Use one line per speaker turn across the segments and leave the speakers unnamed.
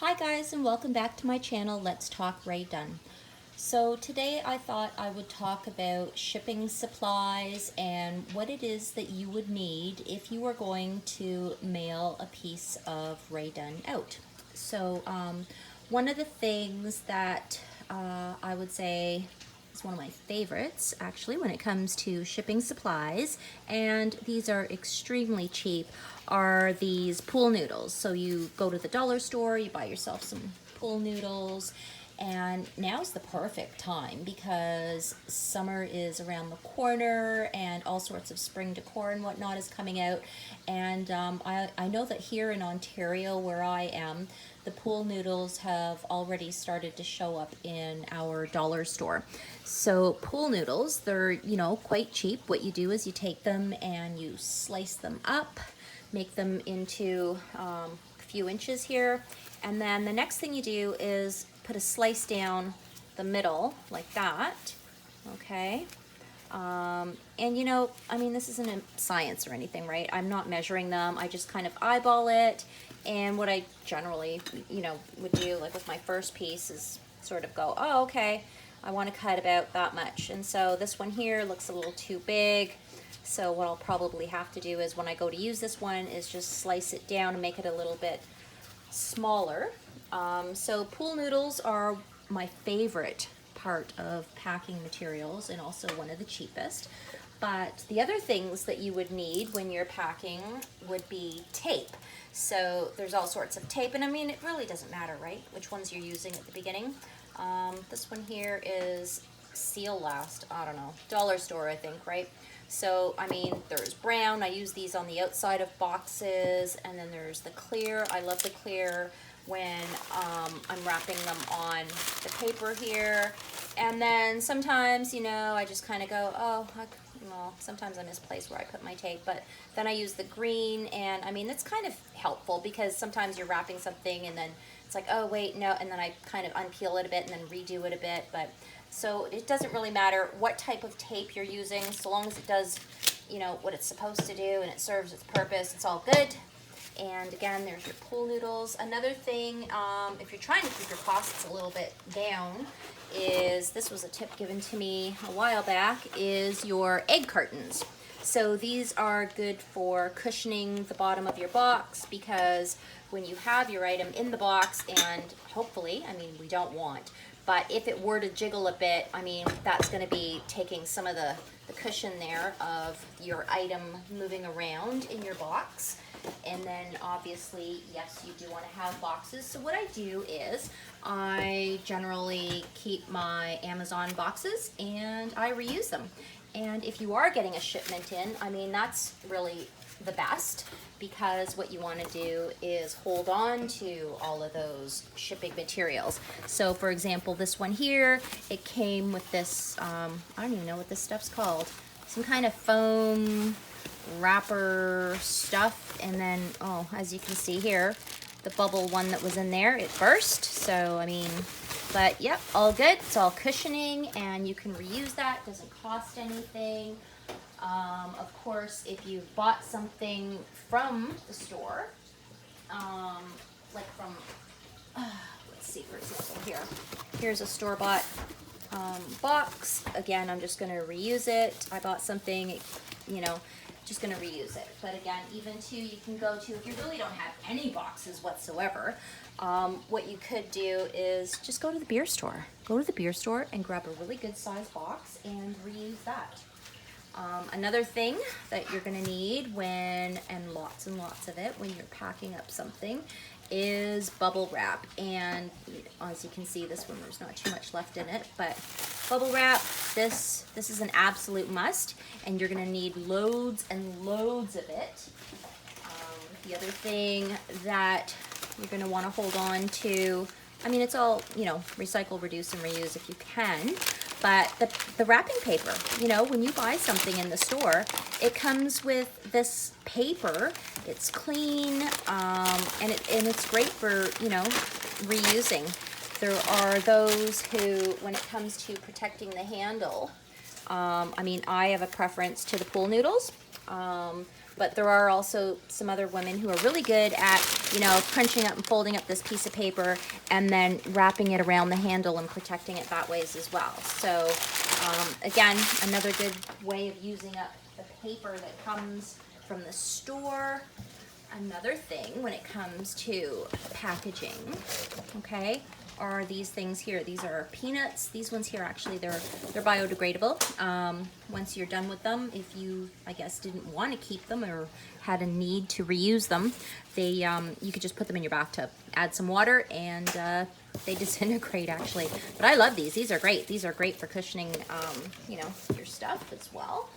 Hi guys, and welcome back to my channel, Let's Talk Rae Dunn. So today I thought I would talk about shipping supplies and what it is that you would need if you were going to mail a piece of Rae Dunn out. So one of the things that I would say is one of my favorites actually when it comes to shipping supplies, and these are extremely cheap, are these pool noodles. So you go to the dollar store, you buy yourself some pool noodles, and now's the perfect time because summer is around the corner and all sorts of spring decor and whatnot is coming out. And I know that here in Ontario where I am, the pool noodles have already started to show up in our dollar store. So pool noodles, they're, quite cheap. What you do is you take them and you slice them up, make them into a few inches here, and then the next thing you do is put a slice down the middle like that, okay? And this isn't a science or anything, right? I'm not measuring them. I just kind of eyeball it. And what I generally, would do, like with my first piece, is sort of go, oh, okay, I want to cut about that much. And so this one here looks a little too big. So what I'll probably have to do is when I go to use this one is just slice it down and make it a little bit smaller. So pool noodles are my favorite part of packing materials and also one of the cheapest. But the other things that you would need when you're packing would be tape. So there's all sorts of tape, and it really doesn't matter, right, which ones you're using at the beginning. This one here is Seal Last, I don't know, dollar store, I think, right? So, there's brown. I use these on the outside of boxes, and then there's the clear. I love the clear when I'm wrapping them on the paper here. And then sometimes, I just kind of go, sometimes I misplace where I put my tape, but then I use the green, and it's kind of helpful because sometimes you're wrapping something and then it's like, oh wait, no, and then I kind of unpeel it a bit and then redo it a bit. But so it doesn't really matter what type of tape you're using, so long as it does, what it's supposed to do and it serves its purpose, it's all good. And again, there's your pool noodles. Another thing, if you're trying to keep your costs a little bit down, is, this was a tip given to me a while back, is your egg cartons. So these are good for cushioning the bottom of your box, because when you have your item in the box, and hopefully, we don't want, but if it were to jiggle a bit, that's going to be taking some of the cushion there of your item moving around in your box. And then obviously, yes, you do want to have boxes. So what I do is I generally keep my Amazon boxes and I reuse them. And if you are getting a shipment in, that's really the best, because what you want to do is hold on to all of those shipping materials. So for example, this one here, it came with this, I don't even know what this stuff's called, some kind of foam wrapper stuff, and then, oh, as you can see here, the bubble one that was in there, it burst. So but yep, all good. It's all cushioning and you can reuse that. It doesn't cost anything. Of course, if you bought something from the store, like from, let's see, for example, here's a store-bought box. Again, I'm just going to reuse it. I bought something, just going to reuse it. But again, even too, you can go to, if you really don't have any boxes whatsoever, what you could do is just go to the beer store. Go to the beer store and grab a really good size box and reuse that. Another thing that you're going to need and lots of it when you're packing up something, is bubble wrap. And as you can see, this one, there's not too much left in it, but bubble wrap, this is an absolute must, and you're going to need loads and loads of it. The other thing that you're going to want to hold on to, it's all, recycle, reduce, and reuse if you can. But the wrapping paper, when you buy something in the store, it comes with this paper. It's clean, and it's great for, reusing. There are those who, when it comes to protecting the handle, I have a preference to the pool noodles. but there are also some other women who are really good at, you know, crunching up and folding up this piece of paper and then wrapping it around the handle and protecting it that ways as well. So again, another good way of using up the paper that comes from the store. Another thing when it comes to packaging, okay, are these things here. These are peanuts. These ones here, actually, they're biodegradable. Once you're done with them, if you, I guess, didn't want to keep them or had a need to reuse them, they you could just put them in your bathtub, add some water, and they disintegrate, actually. But I love these. These are great. These are great for cushioning, you know, your stuff as well.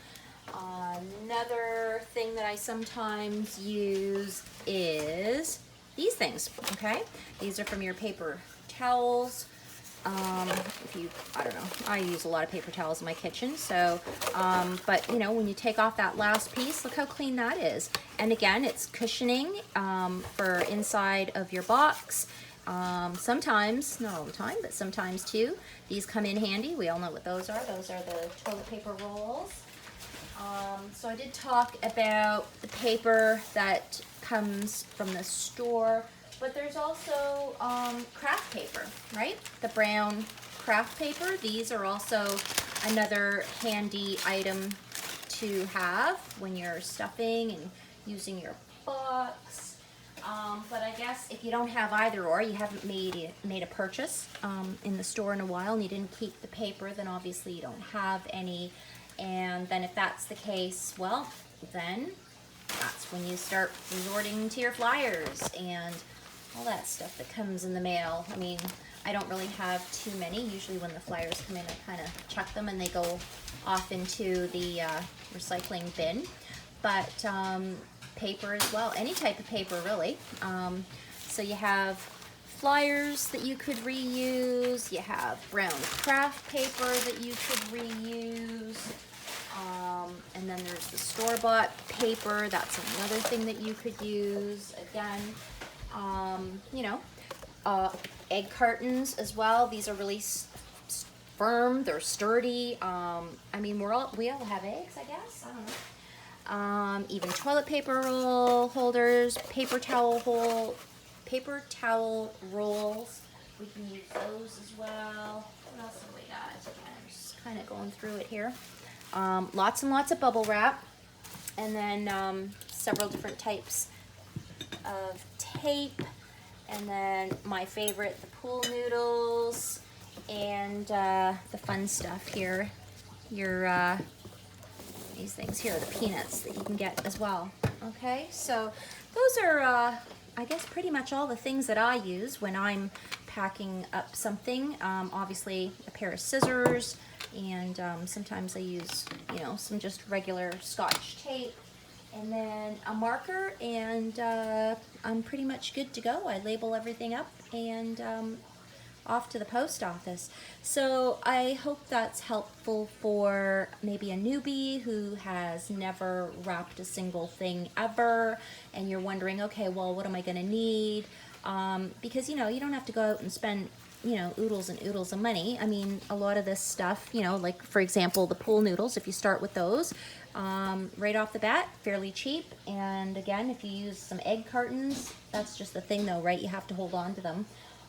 Another thing that I sometimes use is these things, okay? These are from your paper towels. If you, I don't know, I use a lot of paper towels in my kitchen, so, but you know, when you take off that last piece, look how clean that is. And again, it's cushioning for inside of your box. Sometimes, not all the time, but sometimes too, these come in handy. We all know what those are. Those are the toilet paper rolls. So I did talk about the paper that comes from the store, but there's also craft paper, right? The brown craft paper. These are also another handy item to have when you're stuffing and using your box. But I guess if you don't have either or, you haven't made a purchase in the store in a while and you didn't keep the paper, then obviously you don't have any. And then if that's the case, well, then that's when you start resorting to your flyers and all that stuff that comes in the mail. I mean, I don't really have too many. Usually when the flyers come in, I kind of chuck them and they go off into the recycling bin. But paper as well, any type of paper really. So you have flyers that you could reuse, you have brown craft paper that you could reuse, and then there's the store-bought paper. That's another thing that you could use. Again, you know, egg cartons as well. These are really firm, they're sturdy. I mean, we all have eggs, I guess. I don't know. Even toilet paper roll holders, paper towel rolls. We can use those as well. What else have we got? Again, I'm just kind of going through it here. Lots and lots of bubble wrap, and then several different types of tape, and then my favorite, the pool noodles, and the fun stuff here. Your these things here, the peanuts that you can get as well. Okay, so those are I guess pretty much all the things that I use when I'm packing up something. Obviously a pair of scissors, and sometimes I use, you know, some just regular Scotch tape, and then a marker, and I'm pretty much good to go. I label everything up and off to the post office. So I hope that's helpful for maybe a newbie who has never wrapped a single thing ever, and you're wondering, okay, well, what am I going to need? Because, you know, you don't have to go out and spend, you know, oodles and oodles of money. I mean, a lot of this stuff, you know, like for example, the pool noodles, if you start with those, right off the bat, fairly cheap. And again, if you use some egg cartons, that's just the thing though, right? You have to hold on to them.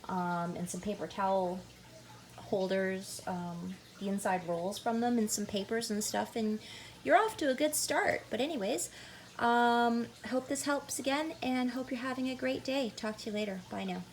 And some paper towel holders, the inside rolls from them, and some papers and stuff, and you're off to a good start. But anyways, hope this helps again, and hope you're having a great day. Talk to you later. Bye now.